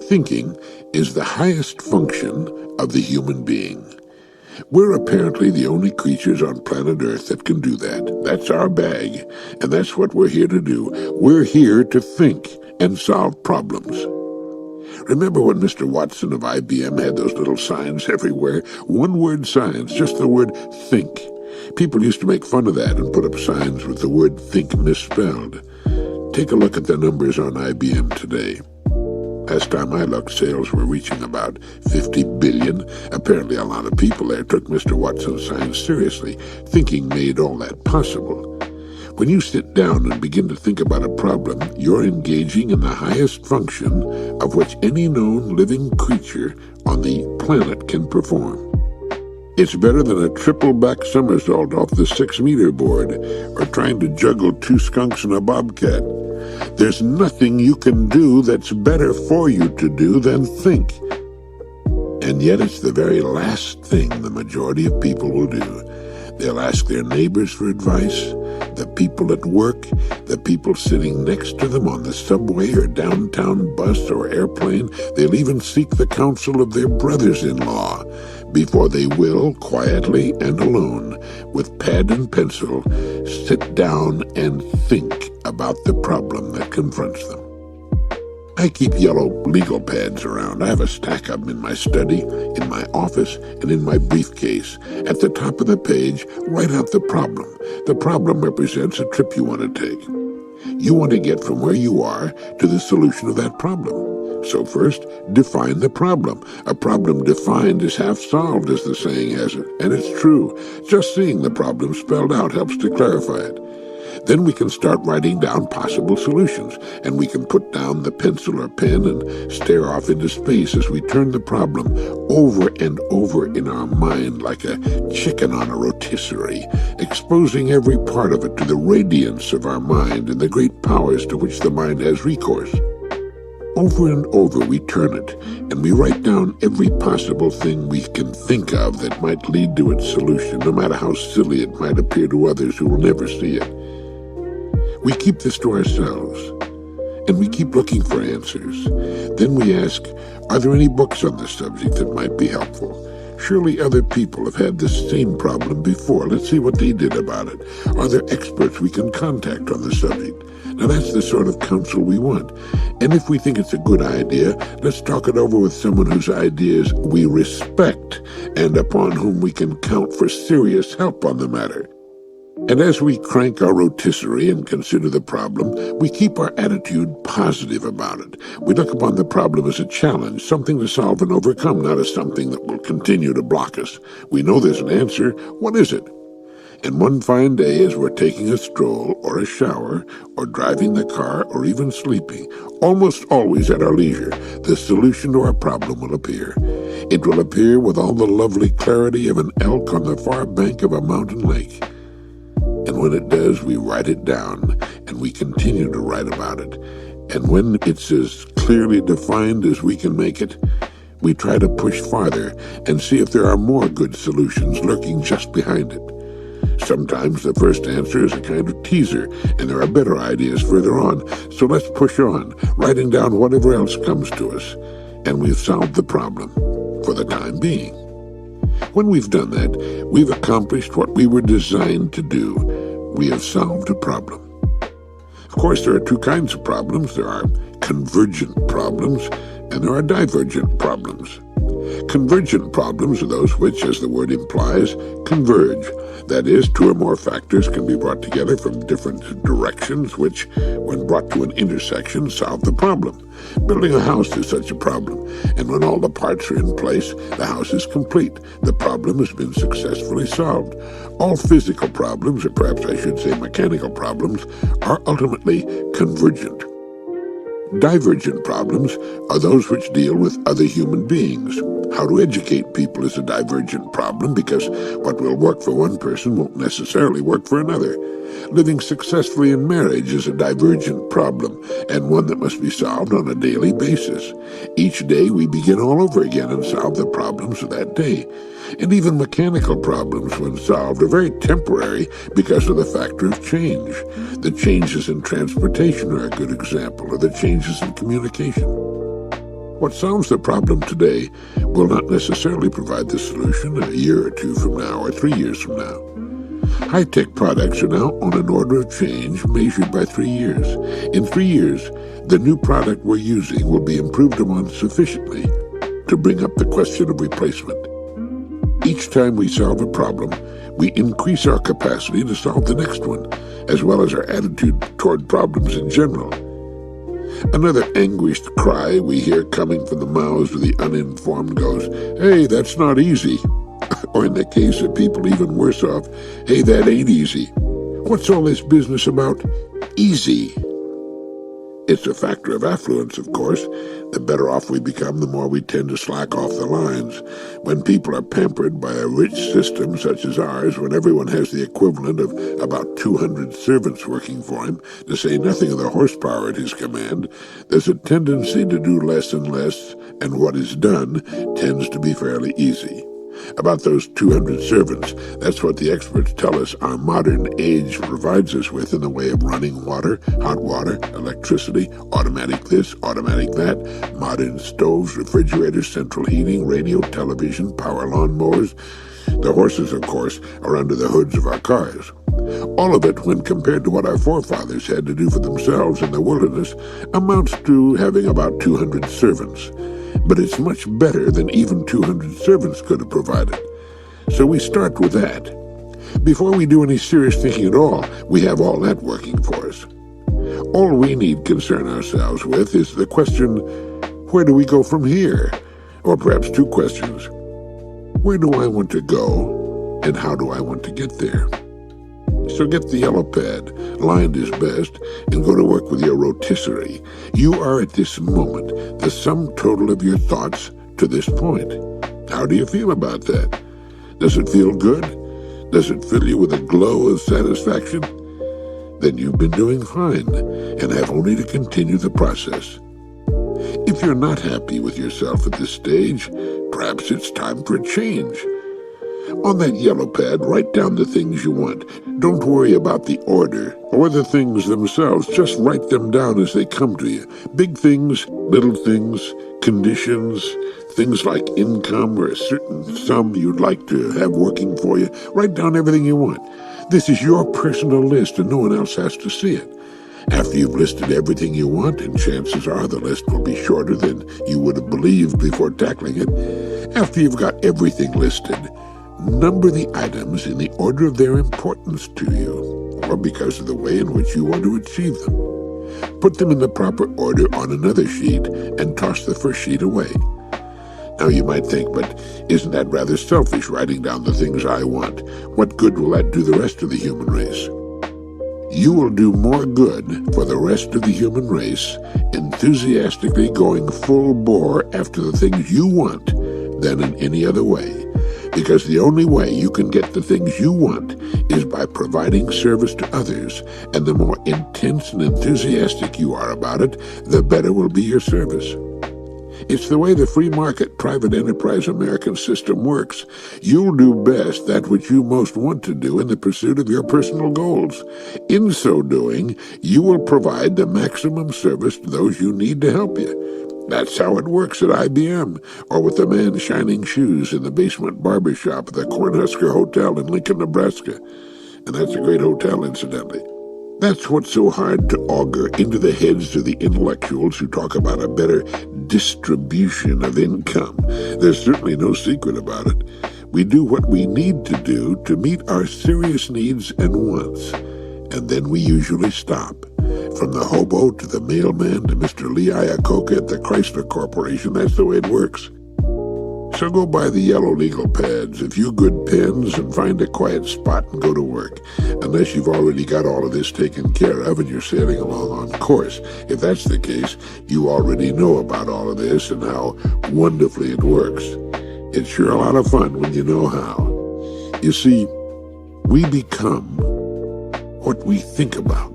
Thinking is the highest function of the human being. We're apparently the only creatures on planet Earth that can do that. That's our bag, and that's what we're here to do. We're here to think and solve problems. Remember when Mr. Watson of IBM had those little signs everywhere? One-word signs, just the word think. People used to make fun of that and put up signs with the word think misspelled. Take a look at the numbers on IBM today. Last time I looked, sales were reaching about 50 billion. Apparently a lot of people there took Mr. Watson's signs seriously. Thinking made all that possible. When you sit down and begin to think about a problem, you're engaging in the highest function of which any known living creature on the planet can perform. It's better than a triple-back somersault off the 6-meter board or trying to juggle 2 skunks and a bobcat. There's nothing you can do that's better for you to do than think. And yet it's the very last thing the majority of people will do. They'll ask their neighbors for advice, the people at work, the people sitting next to them on the subway or downtown bus or airplane. They'll even seek the counsel of their brothers-in-law before they will, quietly and alone, with pad and pencil, sit down and think about the problem that confronts them. I keep yellow legal pads around. I have a stack of them in my study, in my office, and in my briefcase. At the top of the page, write out the problem. The problem represents a trip you want to take. You want to get from where you are to the solution of that problem. So first, define the problem. A problem defined is half solved, as the saying has it. And it's true. Just seeing the problem spelled out helps to clarify it. Then we can start writing down possible solutions, and we can put down the pencil or pen and stare off into space as we turn the problem over and over in our mind like a chicken on a rotisserie, exposing every part of it to the radiance of our mind and the great powers to which the mind has recourse. Over and over we turn it, and we write down every possible thing we can think of that might lead to its solution, no matter how silly it might appear to others who will never see it. We keep this to ourselves, and we keep looking for answers. Then we ask, are there any books on the subject that might be helpful? Surely other people have had this same problem before. Let's see what they did about it. Are there experts we can contact on the subject? Now that's the sort of counsel we want. And if we think it's a good idea, let's talk it over with someone whose ideas we respect and upon whom we can count for serious help on the matter. And as we crank our rotisserie and consider the problem, we keep our attitude positive about it. We look upon the problem as a challenge, something to solve and overcome, not as something that will continue to block us. We know there's an answer. What is it? And one fine day, as we're taking a stroll or a shower or driving the car or even sleeping, almost always at our leisure, the solution to our problem will appear. It will appear with all the lovely clarity of an elk on the far bank of a mountain lake. And when it does, we write it down, and we continue to write about it. And when it's as clearly defined as we can make it, we try to push farther and see if there are more good solutions lurking just behind it. Sometimes the first answer is a kind of teaser, and there are better ideas further on. So let's push on, writing down whatever else comes to us. And we've solved the problem, for the time being. When we've done that, we've accomplished what we were designed to do. We have solved a problem. Of course, there are 2 kinds of problems. There are convergent problems, and there are divergent problems. Convergent problems are those which, as the word implies, converge. That is, 2 or more factors can be brought together from different directions, which, when brought to an intersection, solve the problem. Building a house is such a problem, and when all the parts are in place, the house is complete. The problem has been successfully solved. All physical problems, or perhaps I should say mechanical problems, are ultimately convergent. Divergent problems are those which deal with other human beings. How to educate people is a divergent problem because what will work for one person won't necessarily work for another. Living successfully in marriage is a divergent problem and one that must be solved on a daily basis. Each day we begin all over again and solve the problems of that day. And even mechanical problems, when solved, are very temporary because of the factor of change. The changes in transportation are a good example, or the changes in communication. What solves the problem today will not necessarily provide the solution a year or two from now or 3 years from now. High-tech products are now on an order of change measured by 3 years. In 3 years, the new product we're using will be improved upon sufficiently to bring up the question of replacement. Each time we solve a problem, we increase our capacity to solve the next one, as well as our attitude toward problems in general. Another anguished cry we hear coming from the mouths of the uninformed goes, "Hey, that's not easy." Or in the case of people even worse off, "Hey, that ain't easy. What's all this business about easy?" It's a factor of affluence, of course. The better off we become, the more we tend to slack off the lines. When people are pampered by a rich system such as ours, when everyone has the equivalent of about 200 servants working for him, to say nothing of the horsepower at his command, there's a tendency to do less and less, and what is done tends to be fairly easy. About those 200 servants, that's what the experts tell us our modern age provides us with in the way of running water, hot water, electricity, automatic this, automatic that, modern stoves, refrigerators, central heating, radio, television, power lawnmowers. The horses, of course, are under the hoods of our cars. All of it, when compared to what our forefathers had to do for themselves in the wilderness, amounts to having about 200 servants. But it's much better than even 200 servants could have provided. So we start with that. Before we do any serious thinking at all, we have all that working for us. All we need concern ourselves with is the question, where do we go from here? Or perhaps two questions. Where do I want to go, and how do I want to get there? So get the yellow pad, lined is best, and go to work with your rotisserie. You are at this moment the sum total of your thoughts to this point. How do you feel about that? Does it feel good? Does it fill you with a glow of satisfaction? Then you've been doing fine, and have only to continue the process. If you're not happy with yourself at this stage, perhaps it's time for a change. On that yellow pad, write down the things you want. Don't worry about the order or the things themselves. Just write them down as they come to you. Big things, little things, conditions, things like income or a certain sum you'd like to have working for you. Write down everything you want. This is your personal list and no one else has to see it. After you've listed everything you want, and chances are the list will be shorter than you would have believed before tackling it, after you've got everything listed, number the items in the order of their importance to you, or because of the way in which you want to achieve them. Put them in the proper order on another sheet and toss the first sheet away. Now you might think, but isn't that rather selfish, writing down the things I want? What good will that do the rest of the human race? You will do more good for the rest of the human race enthusiastically going full bore after the things you want than in any other way. Because the only way you can get the things you want is by providing service to others, and the more intense and enthusiastic you are about it, the better will be your service. It's the way the free market private enterprise American system works. You'll do best that which you most want to do in the pursuit of your personal goals. In so doing, you will provide the maximum service to those you need to help you. That's how it works at IBM, or with the man shining shoes in the basement barber shop at the Cornhusker Hotel in Lincoln, Nebraska. And that's a great hotel, incidentally. That's what's so hard to augur into the heads of the intellectuals who talk about a better distribution of income. There's certainly no secret about it. We do what we need to do to meet our serious needs and wants, and then we usually stop. From the hobo to the mailman to Mr. Lee Iacocca at the Chrysler Corporation, that's the way it works. So go buy the yellow legal pads, a few good pens, and find a quiet spot and go to work. Unless you've already got all of this taken care of and you're sailing along on course. If that's the case, you already know about all of this and how wonderfully it works. It's sure a lot of fun when you know how. You see, we become what we think about.